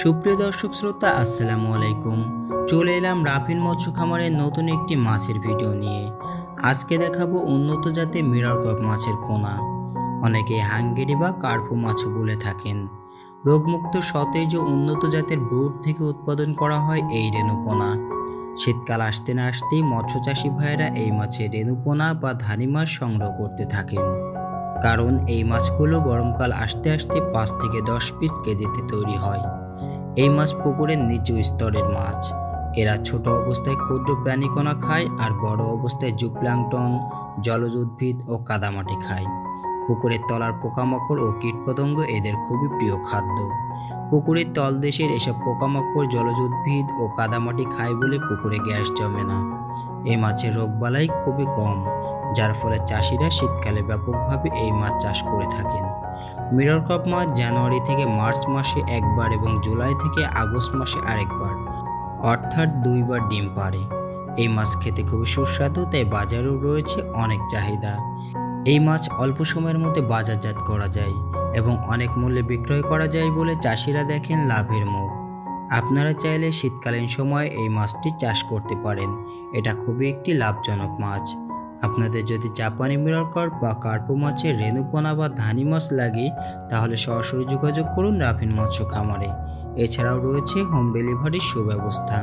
সুপ্রিয় দর্শক শ্রোতা, আসসালামু আলাইকুম। চলে এলাম রাফিন মৎস্য খামারের নতুন একটি মাছের ভিডিও নিয়ে। আজকে দেখাবো উন্নত জাতের মিরর কাপ মাছের পোনা। অনেকে হাঙ্গেরি বা কার্পু মাছও বলে থাকেন। রোগমুক্ত সতেজ ও উন্নত জাতের ব্রুড থেকে উৎপাদন করা হয় এই রেণুপোনা। শীতকাল আসতে না আসতেই মৎস্যচাষী ভাইয়েরা এই মাছের রেণুপোনা বা ধানি মাছ সংগ্রহ করতে থাকেন, কারণ এই মাছগুলো গরমকাল আসতে আসতে 5 থেকে 10 পিস কেজিতে তৈরি হয়। এই মাছ পুকুরের নিচু স্তরের মাছ। এরা ছোট অবস্থায় ক্ষুদ্র প্রাণীকণা খায় আর বড় অবস্থায় জুপ্লাঙ্কটন, জলজ উদ্ভিদ ও কাদামাটি খায়। পুকুরের তলার পোকামাকড় ও কীটপতঙ্গ এদের খুবই প্রিয় খাদ্য। পুকুরের তলদেশের এসব পোকামাকড় জলজ উদ্ভিদ ও কাদামাটি খায় বলে পুকুরে গ্যাস জমে না। এই মাছের রোগবালাই খুবই কম, যার ফলে চাষিরা শীতকালে ব্যাপকভাবে এই মাছ চাষ করে থাকেন। মিরর কাপ মাছ জানুয়ারি থেকে মার্চ মাসে একবার এবং জুলাই থেকে আগস্ট মাসে আরেকবার, অর্থাৎ 2 বার ডিম পাড়ে। এই মাছ খেতে খুবই সুস্বাদু, তাই বাজারেও রয়েছে অনেক চাহিদা। এই মাছ অল্প সময়ের মধ্যে বাজারজাত করা যায় এবং অনেক মূল্যে বিক্রয় করা যায় বলে চাষিরা দেখেন লাভের মুখ। আপনারা চাইলে শীতকালীন সময় এই মাছটি চাষ করতে পারেন। এটা খুবই একটি লাভজনক মাছ। আপনাদের যদি জাপানি মিরর কার্প বা কার্পু মাছের রেণুপোনা বা ধানি মাছ লাগে, তাহলে সরাসরি যোগাযোগ করুন রাফিন মৎস্য খামারে। এছাড়াও রয়েছে হোম ডেলিভারির সুব্যবস্থা।